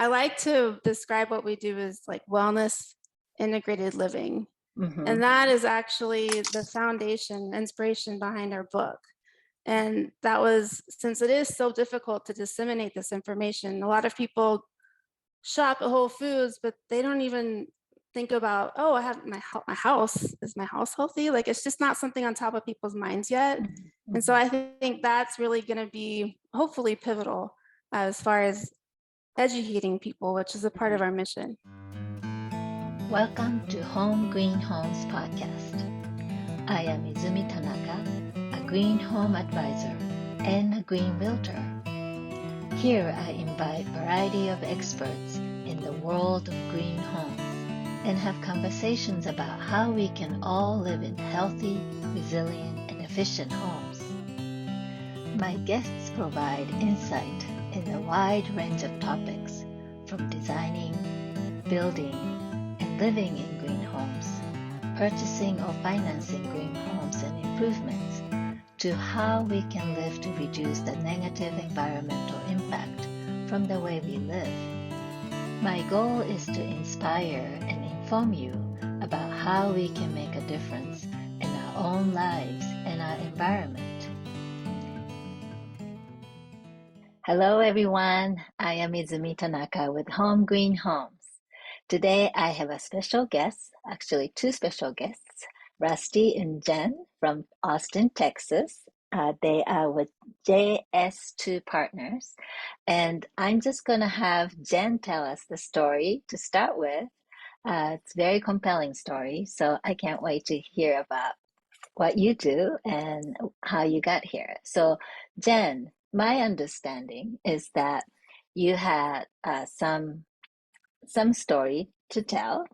I like to describe what we do as like wellness integrated living. And that is actually the foundation, inspiration behind our book. And that was, since it is so difficult to disseminate this information, a lot of people shop at Whole Foods, but they don't even think about, oh, I have my house. Is my house healthy? Like, it's just not something on top of people's minds yet. And so I think that's really going to be hopefully pivotal as far as educating people, which is a part of our mission. Welcome to Home Green Homes Podcast. I am Izumi Tanaka, a green home advisor and a green realtor. Here I invite a variety of experts in the world of green homes and have conversations about how we can all live in healthy, resilient, and efficient homes. My guests provide insight in a wide range of topics, from designing, building, and living in green homes, purchasing or financing green homes and improvements, to how we can live to reduce the negative environmental impact from the way we live. My goal is to inspire and inform you about how we can make a difference in our own lives and our environment. Hello everyone, I am Izumi Tanaka with Home Green Homes. Today I have a special guest, actually two special guests, Rusty and Jen from Austin, Texas. They are with JS2 Partners, and I'm just going to have Jen tell us the story to start with. It's a very compelling story, so I can't wait to hear about what you do and how you got here. So Jen, my understanding is that you had some story to tell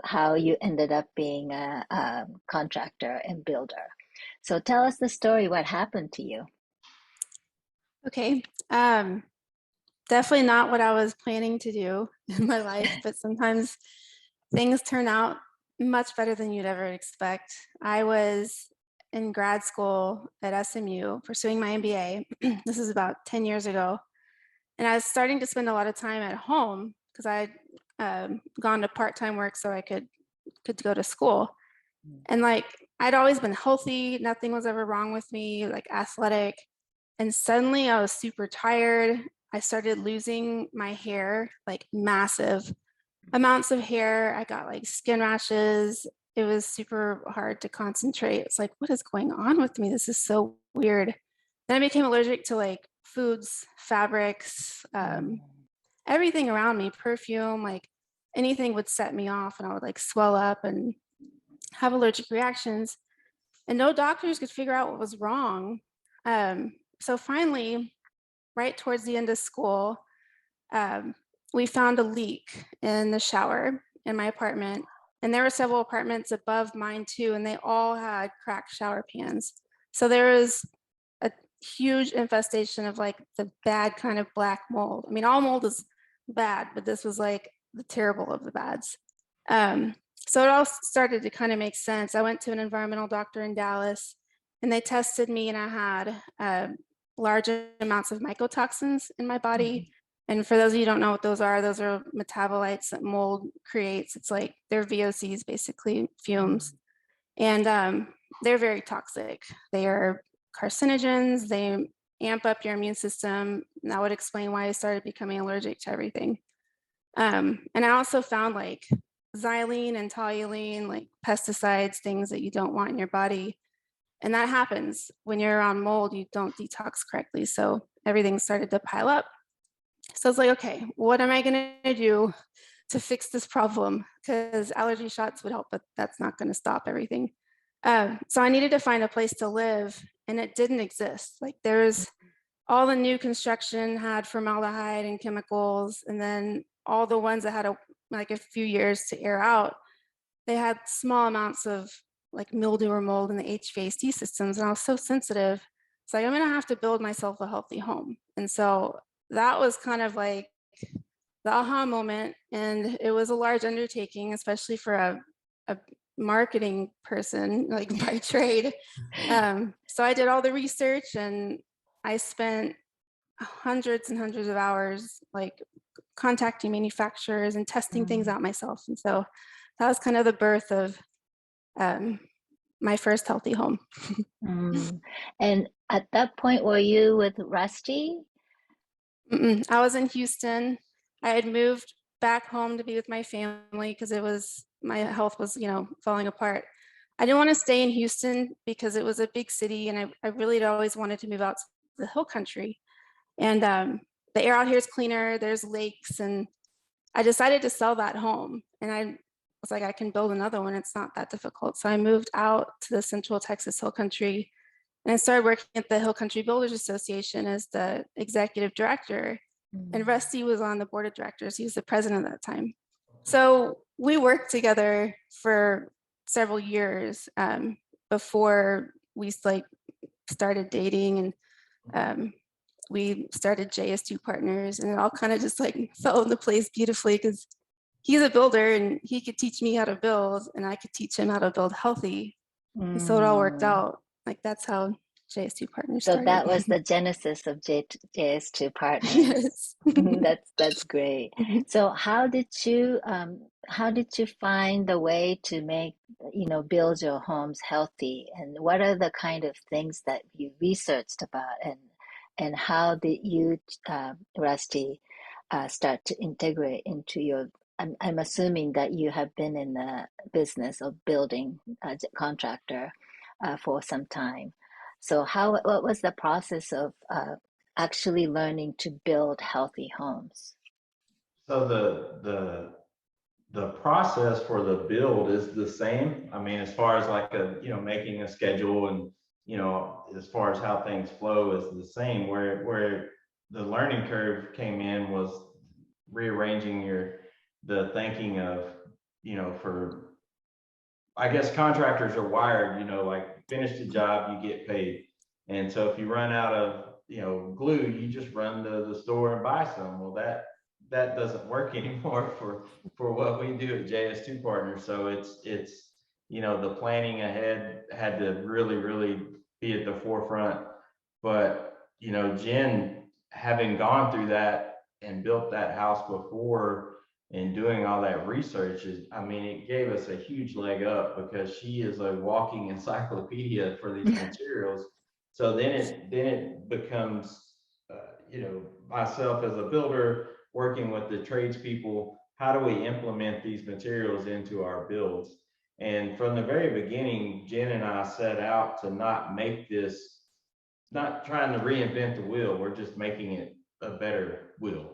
how you ended up being a contractor and builder. So tell us the story, what happened to you? Okay. Definitely not what I was planning to do in my life, but sometimes things turn out much better than you'd ever expect. I was in grad school at SMU pursuing my MBA. This is about 10 years ago. And I was starting to spend a lot of time at home because I'd gone to part-time work so I could go to school. And like, I'd always been healthy. Nothing was ever wrong with me, like athletic. And suddenly I was super tired. I started losing my hair, like massive amounts of hair. I got like skin rashes. It was super hard to concentrate. It's like, what is going on with me? This is so weird. Then I became allergic to like foods, fabrics, everything around me, perfume, like anything would set me off, and I would like swell up and have allergic reactions. And no doctors could figure out what was wrong. So finally, right towards the end of school, we found a leak in the shower in my apartment. And there were several apartments above mine too, and they all had cracked shower pans. So there was a huge infestation of like the bad kind of black mold. I mean, all mold is bad, but this was like the terrible of the bads. So it all started to kind of make sense. I went to an environmental doctor in Dallas, and they tested me, and I had large amounts of mycotoxins in my body. And for those of you who don't know what those are metabolites that mold creates. It's like they're VOCs, basically fumes. And they're very toxic. They are carcinogens. They amp up your immune system. And that would explain why I started becoming allergic to everything. And I also found like xylene and toluene, like pesticides, things that you don't want in your body. And that happens when you're around mold, you don't detox correctly. So everything started to pile up. So I was like, okay, what am I going to do to fix this problem? Because allergy shots would help, but that's not going to stop everything. So I needed to find a place to live, and it didn't exist. Like there's all the new construction had formaldehyde and chemicals, and then all the ones that had like a few years to air out, they had small amounts of like mildew or mold in the HVAC systems. And I was so sensitive. It's like, I'm going to have to build myself a healthy home. And so that was kind of like the aha moment. And it was a large undertaking, especially for a marketing person, like by trade. So I did all the research, and I spent hundreds and hundreds of hours like contacting manufacturers and testing things out myself. And so that was kind of the birth of my first healthy home. And at that point, were you with Rusty? I was in Houston. I had moved back home to be with my family because my health was, falling apart. I didn't want to stay in Houston because it was a big city, and I really had always wanted to move out to the hill country. And the air out here is cleaner. There's lakes, and I decided to sell that home. And I was like, I can build another one. It's not that difficult. So I moved out to the Central Texas hill country, and I started working at the Hill Country Builders Association as the executive director. And Rusty was on the board of directors. He was the president at that time. So we worked together for several years before we started dating, and we started JS2 Partners, and it all kind of just fell into place beautifully because he's a builder and he could teach me how to build and I could teach him how to build healthy. And so it all worked out. That's how JS2 Partners So started. that was the genesis of JS2 Partners. Yes. That's great. So how did you find the way to make, build your homes healthy, and what are the kind of things that you researched about, and how did you, Rusty, start to integrate into your, I'm assuming that you have been in the business of building contractor for some time. So what was the process of actually learning to build healthy homes? So the process for the build is the same. I mean, as far as making a schedule and, as far as how things flow is the same. Where the learning curve came in was rearranging the thinking of, for, I guess contractors are wired, finish the job, you get paid. And so if you run out of, glue, you just run to the store and buy some. Well, that doesn't work anymore for what we do at JS2 Partners. So it's the planning ahead had to really be at the forefront. But Jen, having gone through that and built that house before and doing all that research, it gave us a huge leg up because she is a walking encyclopedia for these materials. So then it becomes myself as a builder working with the tradespeople. How do we implement these materials into our builds? And from the very beginning, Jen and I set out to not trying to reinvent the wheel. We're just making it a better wheel.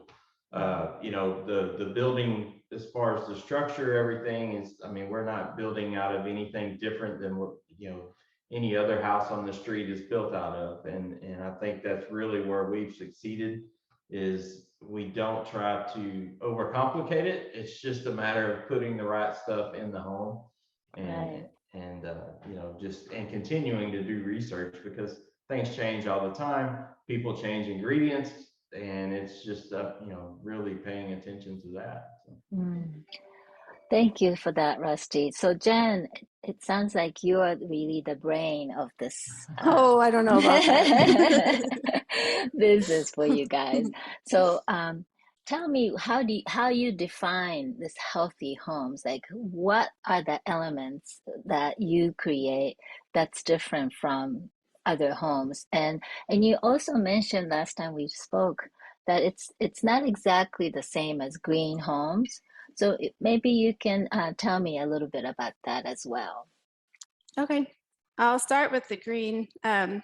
The building, as far as the structure, everything is, we're not building out of anything different than what, any other house on the street is built out of. And I think that's really where we've succeeded, is we don't try to overcomplicate it. It's just a matter of putting the right stuff in the home and continuing to do research, because things change all the time. People change ingredients, and it's just really paying attention to that. Thank you for that, Rusty. So Jen, it sounds like you are really the brain of this I don't know about that. business for you guys. So tell me, how you define this healthy homes? Like, what are the elements that you create that's different from other homes? And you also mentioned last time we spoke that it's not exactly the same as green homes. So maybe you can tell me a little bit about that as well. Okay, I'll start with the green. And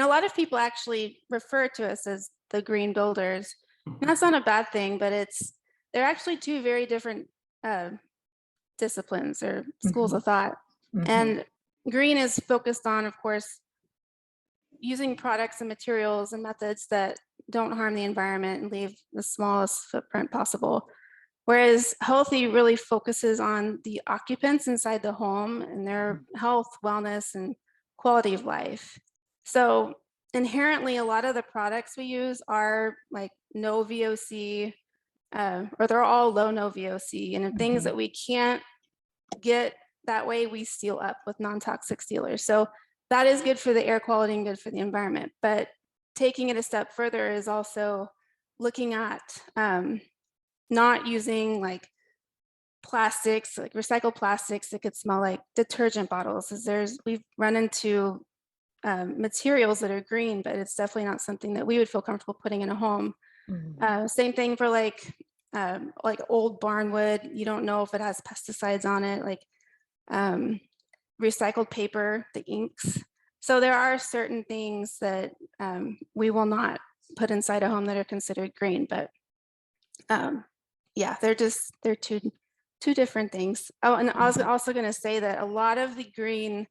a lot of people actually refer to us as the green builders. And that's not a bad thing, but they're actually two very different disciplines or schools of thought. And green is focused on, of course, using products and materials and methods that don't harm the environment and leave the smallest footprint possible. Whereas healthy really focuses on the occupants inside the home and their health, wellness, and quality of life. So inherently, a lot of the products we use are like no VOC, or they're all low no VOC, and things that we can't get that way, we seal up with non-toxic sealers. So that is good for the air quality and good for the environment. But taking it a step further is also looking at not using like plastics, like recycled plastics that could smell like detergent bottles. We've run into materials that are green, but it's definitely not something that we would feel comfortable putting in a home. Same thing for like old barnwood. You don't know if it has pesticides on it, like recycled paper, the inks. So there are certain things that we will not put inside a home that are considered green, but yeah, they're two different things. Oh, and I was also going to say that a lot of the green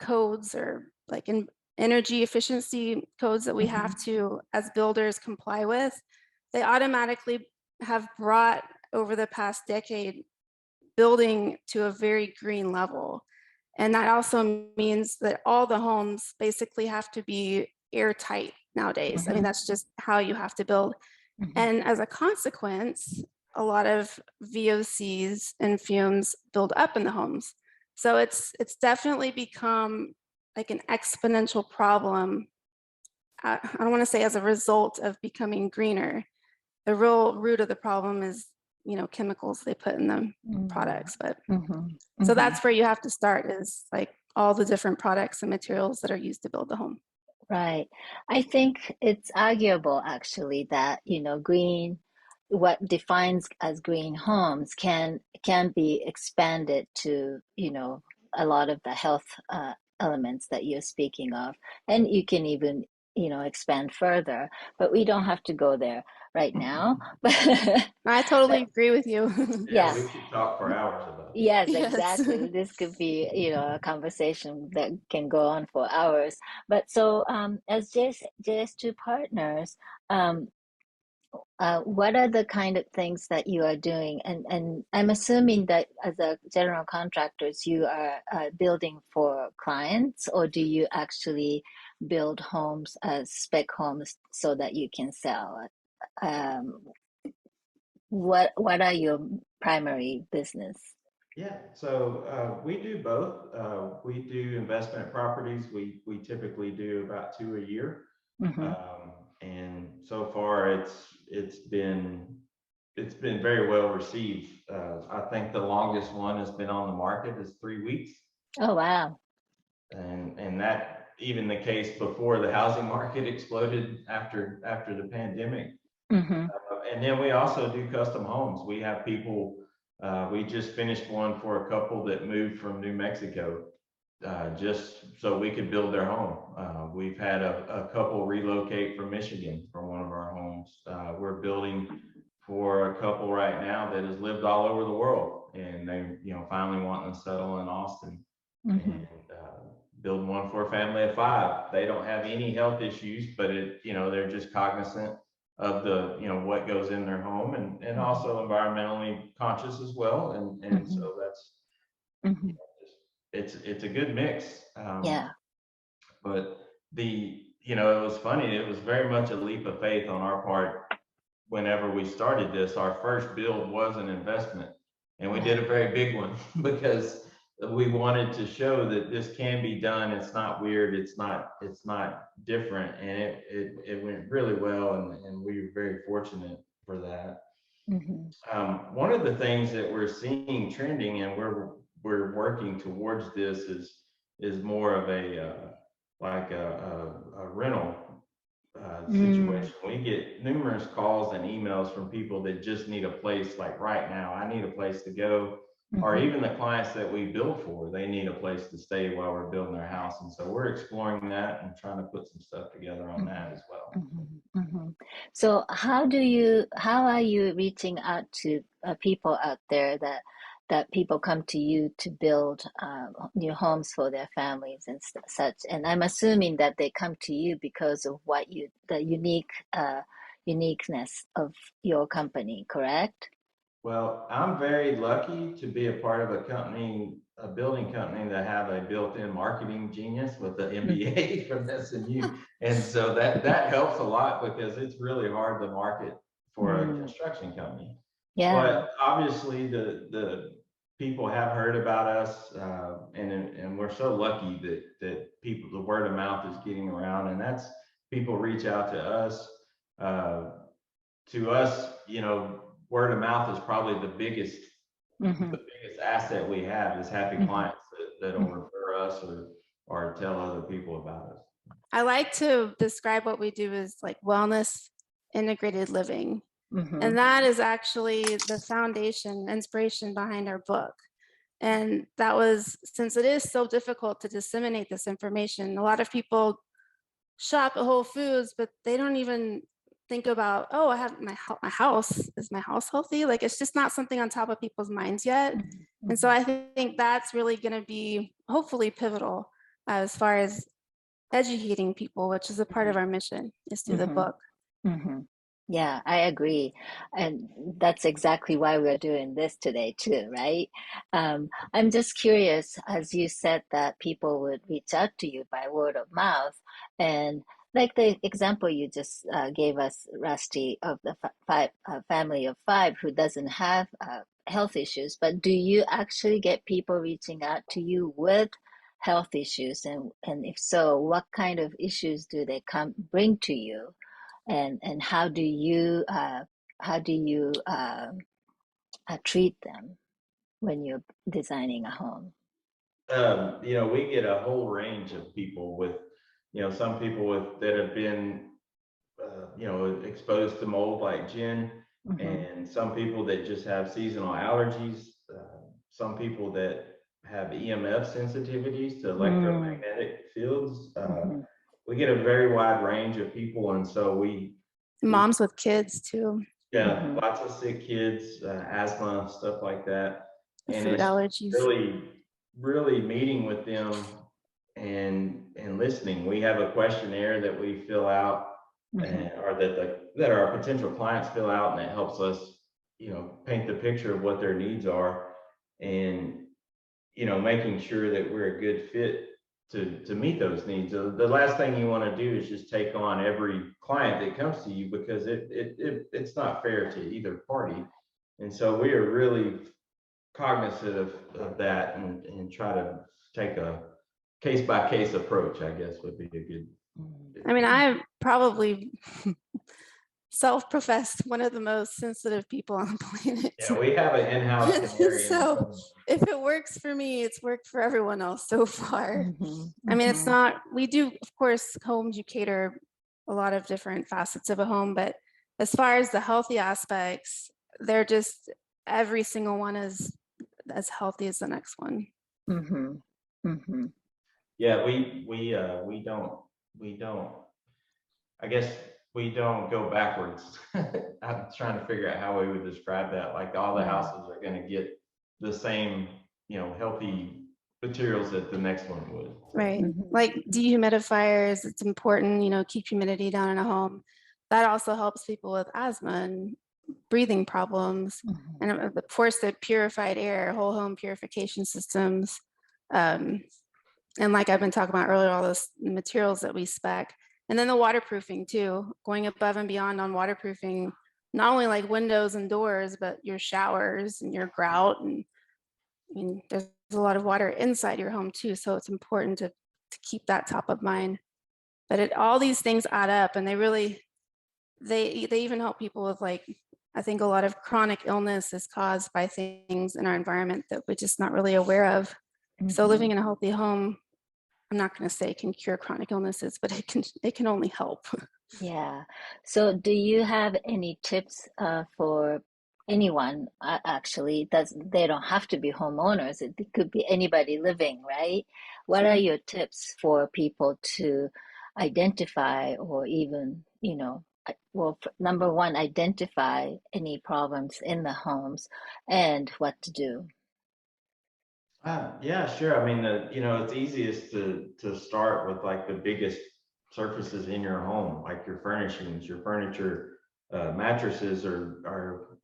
codes or like in energy efficiency codes that we have to, as builders, comply with, they automatically have brought over the past decade building to a very green level. And that also means that all the homes basically have to be airtight nowadays. I mean, that's just how you have to build. And as a consequence, a lot of VOCs and fumes build up in the homes. So it's definitely become like an exponential problem. I don't want to say as a result of becoming greener. The real root of the problem is, chemicals they put in the products. But so that's where you have to start, is like all the different products and materials that are used to build the home. Right. I think it's arguable actually that, green, what defines as green homes can be expanded to, a lot of the health elements that you're speaking of. And you can even, expand further, but we don't have to go there right now. I totally agree with you. Yeah, Yeah. we could talk for hours about this. Yes, Yes. exactly. This could be, a conversation that can go on for hours. But so, as JS2 partners, what are the kind of things that you are doing? And I'm assuming that as a general contractors, you are building for clients, or do you actually build homes as spec homes so that you can sell? Um, what are your primary business? Yeah, so we do both. We do investment properties. We typically do about 2 a year, Mm-hmm. and so far it's been very well received. I think the longest one has been on the market is 3 weeks, Oh, wow. and that even the case before the housing market exploded after the pandemic. Mm-hmm. And then we also do custom homes. We have people. We just finished one for a couple that moved from New Mexico, just so we could build their home. We've had a couple relocate from Michigan for one of our homes. We're building for a couple right now that has lived all over the world, and they, finally wanting to settle in Austin. Mm-hmm. And building one for a family of 5. They don't have any health issues, but they're just cognizant of the, what goes in their home, and also environmentally conscious as well. And so that's, Mm-hmm. it's a good mix. Yeah. But it was funny. It was very much a leap of faith on our part. Whenever we started this, our first build was an investment, and we did a very big one because we wanted to show that this can be done. It's not weird. It's not different, and it went really well, and we were very fortunate for that. Mm-hmm. One of the things that we're seeing trending, and we're working towards this, is more of a like a rental situation. We get numerous calls and emails from people that just need a place, like right now. I need a place to go, or even the clients that we build for, they need a place to stay while we're building their house. And so we're exploring that and trying to put some stuff together on that as well. So how are you reaching out to people out there that people come to you to build new homes for their families and such? And I'm assuming that they come to you because of the uniqueness of your company, correct? Well, I'm very lucky to be a part of a building company that have a built-in marketing genius with the MBA from SMU. And so that helps a lot, because it's really hard to market for a construction company. Yeah. But obviously the people have heard about us, and we're so lucky that the word of mouth is getting around, and that's people reach out to us. to us, word of mouth is probably the biggest asset we have is happy clients that'll refer us or tell other people about us. I like to describe what we do as like wellness integrated living. And that is actually the foundation, inspiration behind our book. And that was, since it is so difficult to disseminate this information, a lot of people shop at Whole Foods, but they don't even think about, oh, I have my house. Is my house healthy? Like, it's just not something on top of people's minds yet. And so I think that's really going to be hopefully pivotal as far as educating people, which is a part of our mission, is through the book. Yeah, I agree. And that's exactly why we're doing this today too, right? I'm just curious, as you said that people would reach out to you by word of mouth, and like the example you just gave us, Rusty, of the family of five who doesn't have health issues, but do you actually get people reaching out to you with health issues? And if so, what kind of issues do they bring to you? And how do you treat them when you're designing a home? We get a whole range of people with, some people that have been, exposed to mold like Jen, and some people that just have seasonal allergies, some people that have EMF sensitivities to electromagnetic fields. We get a very wide range of people, and so moms with kids too. Lots of sick kids, asthma, stuff like that, and food allergies. Really meeting with them and listening. We have a questionnaire that we fill out, or that our potential clients fill out, and it helps us, paint the picture of what their needs are, and making sure that we're a good fit to meet those needs. The last thing you want to do is just take on every client that comes to you, because it's not fair to either party. And so we are really cognizant of that, and try to take a case-by-case approach, I guess would be a good. I mean, I probably self-professed one of the most sensitive people on the planet. Yeah, we have an in-house canary. So if it works for me, it's worked for everyone else so far. I mean, it's not, we do, of course, homes, you cater a lot of different facets of a home, but as far as the healthy aspects, they're just, every single one is as healthy as the next one. Yeah, we don't, I guess we don't go backwards. I'm trying to figure out how we would describe that. Like, all the houses are going to get the same, healthy materials that the next one would. Right. Like dehumidifiers, it's important, keep humidity down in a home. That also helps people with asthma and breathing problems. And of course, the purified air, whole home purification systems. And like I've been talking about earlier, all those materials that we spec. And then the waterproofing too, going above and beyond on waterproofing, not only like windows and doors, but your showers and your grout. And I mean, there's a lot of water inside your home too. So it's important to keep that top of mind. But all these things add up, and they even help people with, like, I think a lot of chronic illness is caused by things in our environment that we're just not really aware of. So living in a healthy home, I'm not going to say it can cure chronic illnesses, but it can only help. Yeah. So do you have any tips for anyone? Actually, they don't have to be homeowners. It could be anybody living, right? What are your tips for people to identify, or even, well, number one, identify any problems in the homes and what to do? Yeah, sure. I mean, it's easiest to start with like the biggest surfaces in your home, like your furnishings, your furniture, mattresses, or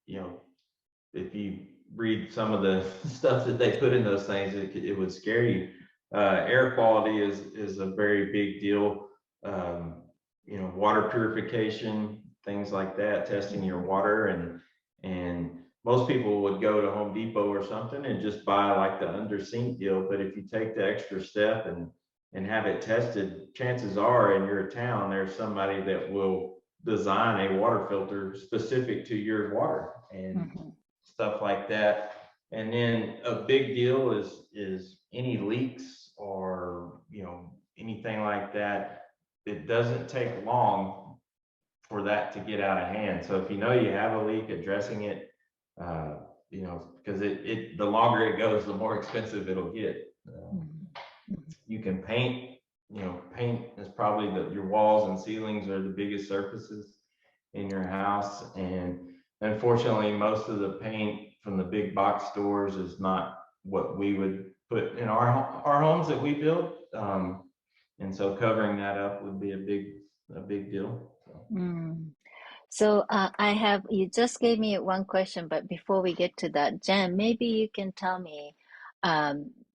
if you read some of the stuff that they put in those things, it would scare you. Air quality is a very big deal. Water purification, things like that, testing your water, and most people would go to Home Depot or something and just buy like the under sink deal. But if you take the extra step and have it tested, chances are in your town there's somebody that will design a water filter specific to your water and stuff like that. And then a big deal is any leaks or, you know, anything like that. It doesn't take long for that to get out of hand. So if you know you have a leak, addressing it, you know, because the longer it goes, the more expensive it'll get. You can paint, you know, paint is probably your walls and ceilings are the biggest surfaces in your house. And unfortunately, most of the paint from the big box stores is not what we would put in our homes that we build. And so covering that up would be a big deal. So you just gave me one question, but before we get to that, Jen, maybe you can tell me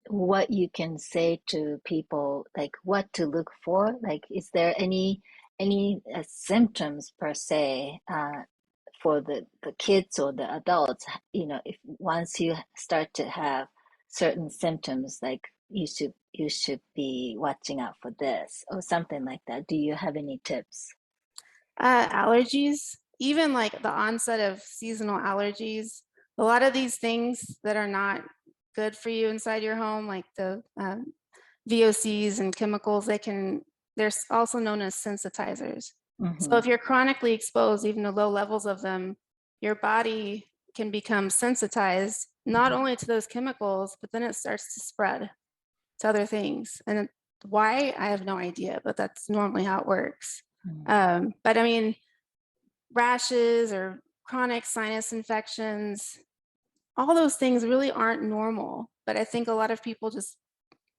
what you can say to people, like what to look for. Like, is there any symptoms per se for the kids or the adults? You know, if once you start to have certain symptoms, like you should be watching out for this or something like that. Do you have any tips? Allergies, even like the onset of seasonal allergies, a lot of these things that are not good for you inside your home, like the VOCs and chemicals, they're also known as sensitizers. So if you're chronically exposed, even to low levels of them, your body can become sensitized not only to those chemicals, but then it starts to spread to other things. And why, I have no idea, but that's normally how it works. But I mean, rashes or chronic sinus infections, all those things really aren't normal. But I think a lot of people just,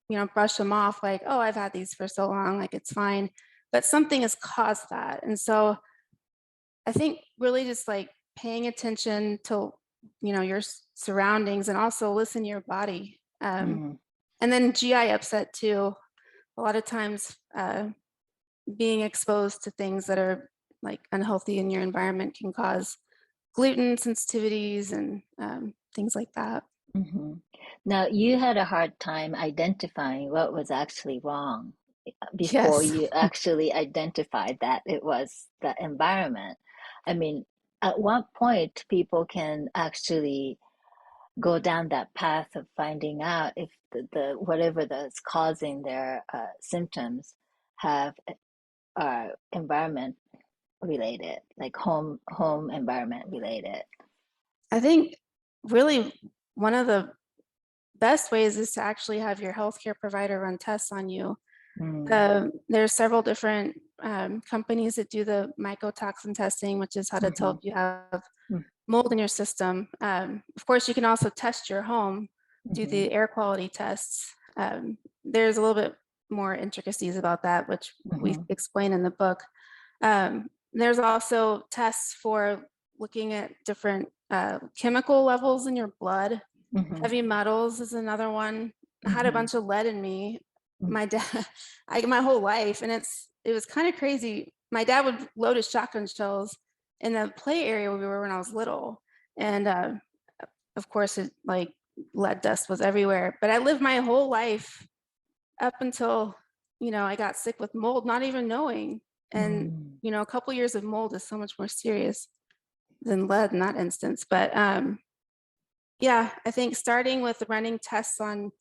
you know, brush them off like, oh, I've had these for so long, like it's fine. But something has caused that. And so I think really just like paying attention to, you know, your surroundings and also listen to your body. And then GI upset too. A lot of times being exposed to things that are like unhealthy in your environment can cause gluten sensitivities and things like that. Now, you had a hard time identifying what was actually wrong before Yes. you actually identified that it was the environment. I mean, at what point people can actually go down that path of finding out if the whatever that's causing their symptoms have environment related, like home environment related. I think really one of the best ways is to actually have your healthcare provider run tests on you. There's several different companies that do the mycotoxin testing, which is how to tell if you have mold in your system. Of course, you can also test your home, do the air quality tests. There's a little bit more intricacies about that, which we explain in the book. There's also tests for looking at different chemical levels in your blood. Heavy metals is another one. I had a bunch of lead in me. My dad, my whole life, and it was kind of crazy. My dad would load his shotgun shells in the play area where we were when I was little, and of course, like lead dust was everywhere. But I lived my whole life up until, you know, I got sick with mold, not even knowing. And you know, a couple years of mold is so much more serious than lead in that instance. But yeah, I think starting with running tests on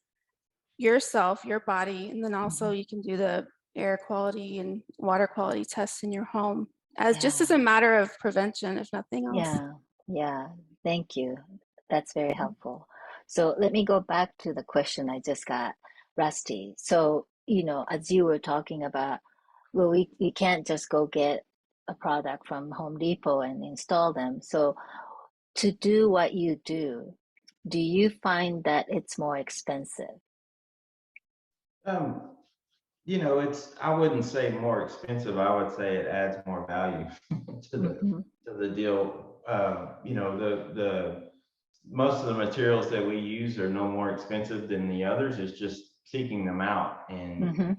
yourself, your body, and then also you can do the air quality and water quality tests in your home as just as a matter of prevention, if nothing else. Yeah. Thank you. That's very helpful. So let me go back to the question I just got, Rusty. So, you know, as you were talking about, well, we can't just go get a product from Home Depot and install them. So to do what you do you find that it's more expensive? You know, I wouldn't say more expensive. I would say it adds more value to the deal. You know, the most of the materials that we use are no more expensive than the others. It's just seeking them out, and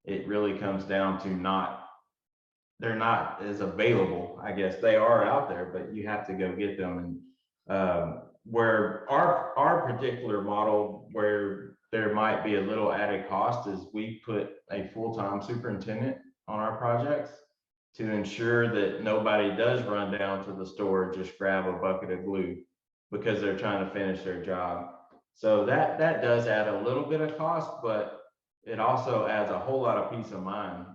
it really comes down to they're not as available. I guess they are out there, but you have to go get them. And where our particular model, where there might be a little added cost, is we put a full-time superintendent on our projects. to ensure that nobody does run down to the store and just grab a bucket of glue because they're trying to finish their job. So that does add a little bit of cost, but it also adds a whole lot of peace of mind,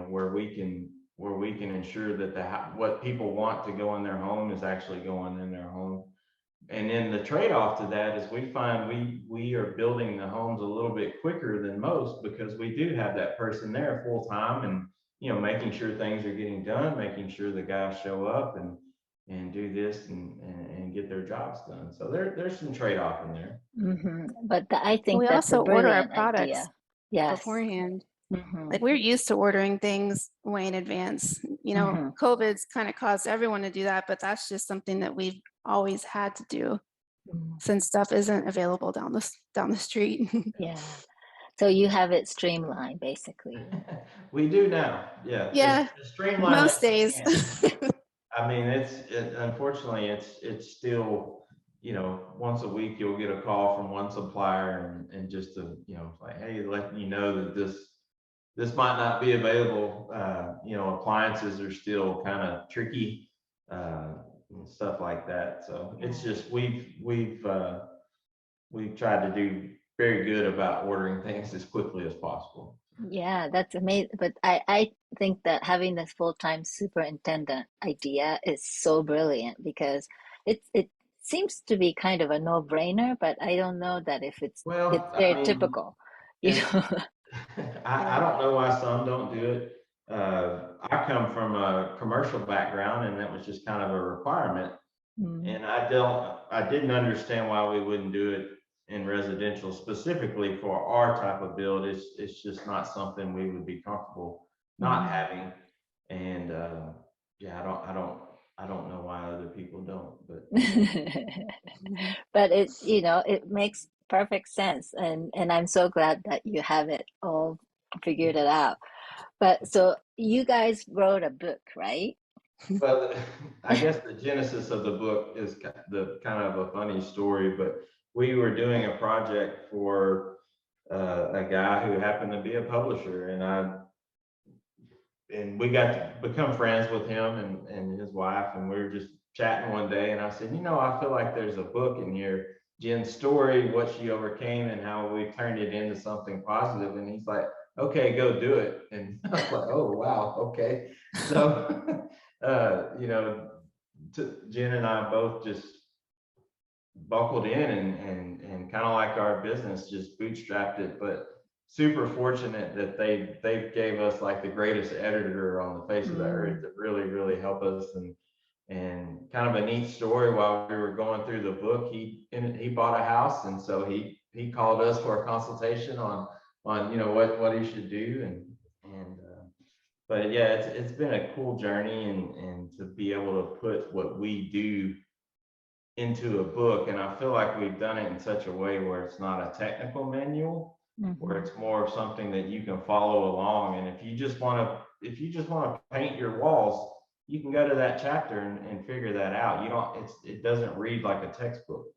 where we can ensure that what people want to go in their home is actually going in their home. And then the trade-off to that is we find we are building the homes a little bit quicker than most because we do have that person there full time and making sure things are getting done, making sure the guys show up and do this and get their jobs done. So there's some trade-off in there. But I think We that's a also order our brilliant products idea. Yes. beforehand. Like we're used to ordering things way in advance. COVID's kind of caused everyone to do that, but that's just something that we've always had to do since stuff isn't available down the street. Yeah. So you have it streamlined, basically. We do now. Yeah. Yeah. It's streamlined Most days. I mean, unfortunately, it's still, once a week you'll get a call from one supplier and just to, like, hey, letting you know that this might not be available. Appliances are still kind of tricky, and stuff like that. So it's just we've tried to do very good about ordering things as quickly as possible. Yeah, that's amazing. But I think that having this full-time superintendent idea is so brilliant because it seems to be kind of a no-brainer, but I don't know that if it's very typical, I don't know why some don't do it. I come from a commercial background, and that was just kind of a requirement. And I didn't understand why we wouldn't do it in residential specifically for our type of build. It's just not something we would be comfortable not having. And I don't know why other people don't, but but it makes perfect sense, and I'm so glad that you have it all figured it out. But so you guys wrote a book, right? Well, I guess the genesis of the book is the kind of a funny story, but we were doing a project for a guy who happened to be a publisher, and we got to become friends with him and his wife, and we were just chatting one day, and I said, I feel like there's a book in here, Jen's story, what she overcame and how we turned it into something positive. And he's like, okay, go do it. And I was like, oh, wow, okay. So, Jen and I both just buckled in and kind of like our business, just bootstrapped it, but super fortunate that they gave us like the greatest editor on the face of the earth to really, really help us. And kind of a neat story, while we were going through the book, he bought a house, and so he called us for a consultation on what he should do. But yeah, it's been a cool journey, and to be able to put what we do into a book. And I feel like we've done it in such a way where it's not a technical manual, where it's more of something that you can follow along. And if you just want to paint your walls, you can go to that chapter and figure that out. It doesn't read like a textbook.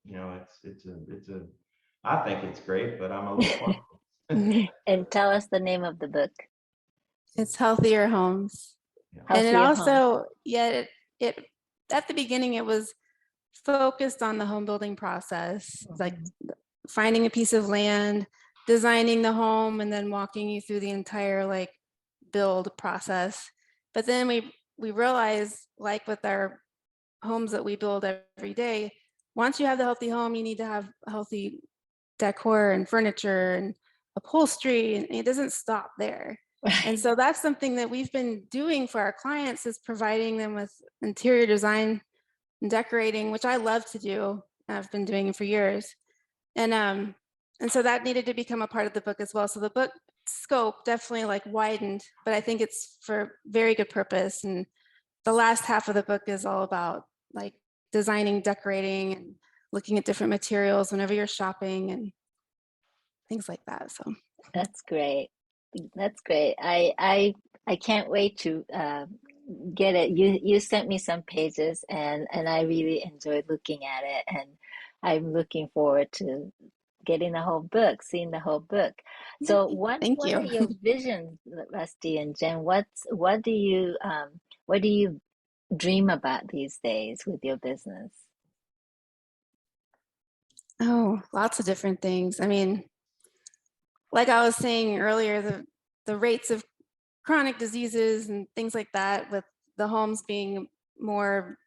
I think it's great, but I'm a little And tell us the name of the book. It's Healthier Homes. And it also, it at the beginning, it was focused on the home building process, like finding a piece of land, designing the home, and then walking you through the entire build process. But then we realized, like with our homes that we build every day, once you have the healthy home, you need to have healthy decor and furniture and upholstery, and it doesn't stop there. And so that's something that we've been doing for our clients, is providing them with interior design and decorating, which I love to do. I've been doing it for years. And so that needed to become a part of the book as well. So the book scope definitely widened, but I think it's for very good purpose. And the last half of the book is all about designing, decorating, and looking at different materials whenever you're shopping and things like that. So that's great. That's great. I can't wait to get it. You sent me some pages, and I really enjoyed looking at it, and I'm looking forward to getting the whole book, seeing the whole book. So what are your visions, Rusty and Jen? What What do you dream about these days with your business? Oh, lots of different things. I mean, like I was saying earlier, the rates of chronic diseases and things like that, with the homes being more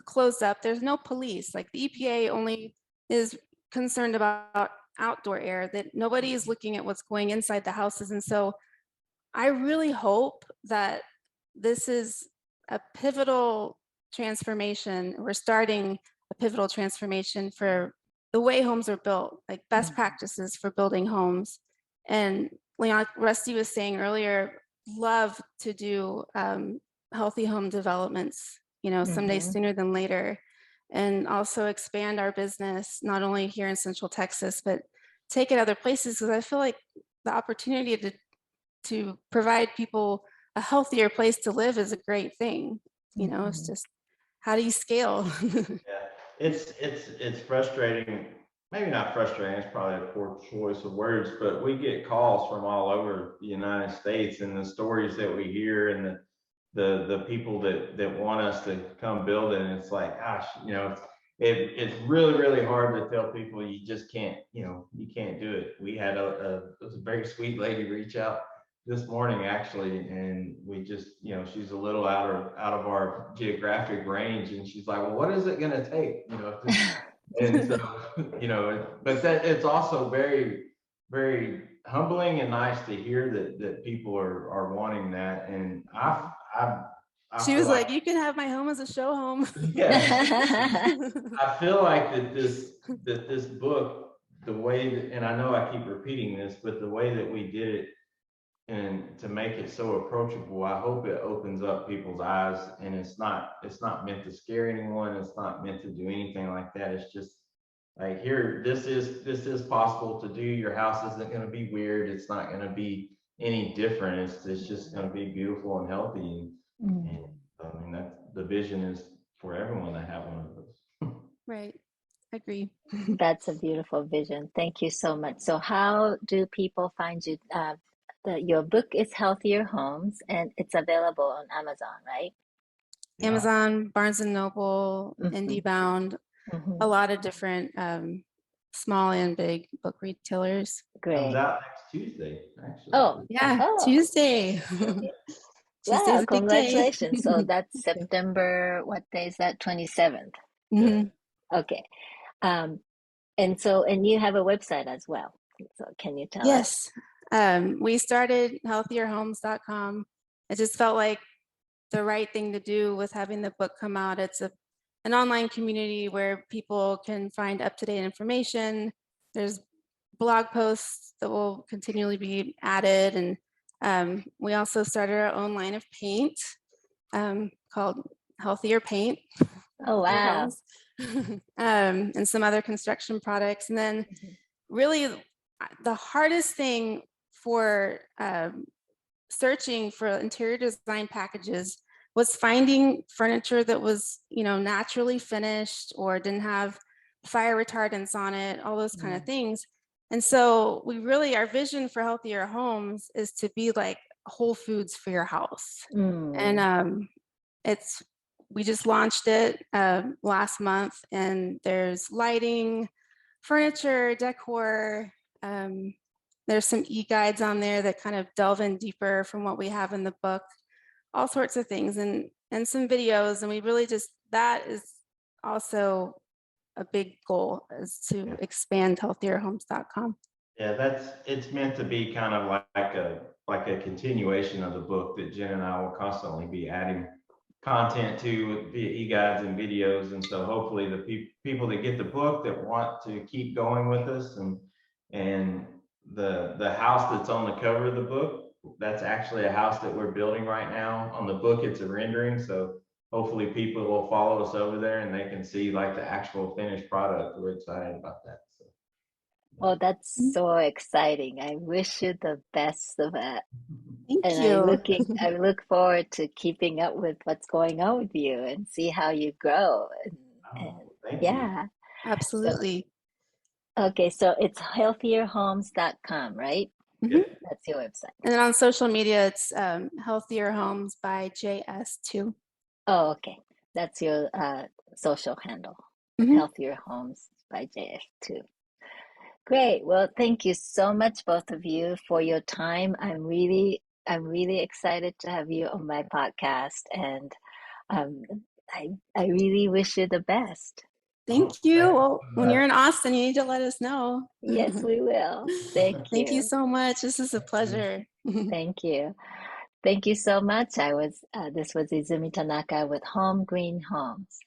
closed up, there's no police. Like the EPA only is concerned about outdoor air, that nobody is looking at what's going inside the houses. And so I really hope that this is a pivotal transformation. We're starting a pivotal transformation for the way homes are built, like best practices for building homes. And like Rusty was saying earlier, love to do healthy home developments, someday sooner than later, and also expand our business, not only here in Central Texas, but take it other places, because I feel like the opportunity to provide people a healthier place to live is a great thing. It's just, how do you scale? Yeah, it's frustrating. Maybe not frustrating. It's probably a poor choice of words, but we get calls from all over the United States, and the stories that we hear, and the people that want us to come build it. And it's like, gosh, it's really hard to tell people you just can't, you can't do it. We had it was a very sweet lady reach out this morning actually, and we just, she's a little out of our geographic range, and she's like, well, what is it going to take, and so, but that it's also very, very humbling and nice to hear that people are wanting that. And I She feel was like, like, you can have my home as a show home. yeah, I feel like that this book, the way that, and I know I keep repeating this, but the way that we did it, and to make it so approachable, I hope it opens up people's eyes. And it's not meant to scare anyone. It's not meant to do anything like that. It's just like, here, this is possible to do. Your house isn't going to be weird. It's not going to be any different. It's just going to be beautiful and healthy. And I mean, that's the vision, is for everyone to have one of those. Right. Agree. That's a beautiful vision. Thank you so much. So how do people find you? Your book is Healthier Homes, and it's available on Amazon, right? Yeah. Amazon, Barnes and Noble, IndieBound, a lot of different small and big book retailers. Comes Great. out next Tuesday, actually. Oh, Yeah, oh, Tuesday. Tuesday's wow, a big day. congratulations. So that's Thank you. September, what day is that? 27th. Mhm. Okay. And you have a website as well. So can you tell us? Yes. We started healthierhomes.com. It just felt like the right thing to do with having the book come out. It's an online community where people can find up-to-date information. There's blog posts that will continually be added. And we also started our own line of paint called Healthier Paint. Oh, Healthier wow. Homes. And some other construction products. And then really the hardest thing for searching for interior design packages was finding furniture that was, naturally finished or didn't have fire retardants on it, all those kind of things. And so our vision for Healthier Homes is to be like Whole Foods for your house. And we just launched it last month, and there's lighting, furniture, decor. There's some e-guides on there that kind of delve in deeper from what we have in the book, all sorts of things, and some videos. And we really that is also a big goal, is to expand healthierhomes.com. Yeah, it's meant to be kind of like a continuation of the book, that Jen and I will constantly be adding content to via e-guides and videos. And so hopefully the people that get the book, that want to keep going with us, and the house that's on the cover of the book, that's actually a house that we're building right now. On the book, it's a rendering. So hopefully people will follow us over there and they can see like the actual finished product. We're excited about that. So. Oh, that's so exciting. I wish you the best of it. Thank And you. I look forward to keeping up with what's going on with you and see how you grow. And Thank yeah. Absolutely. Okay, so it's healthierhomes.com, right? you. That's your website. And then on social media, it's Healthier Homes by JS2. Oh, okay. That's your social handle, Mhm. Healthier Homes by JF2. Great. Well, thank you so much, both of you, for your time. I'm really excited to have you on my podcast, and um, I really wish you the best. Thank you. Well, when you're in Austin, you need to let us know. Yes, we will. Thank Thank you you. so much. This is a pleasure. Thank you. Thank you so much. This was Izumi Tanaka with Home Green Homes.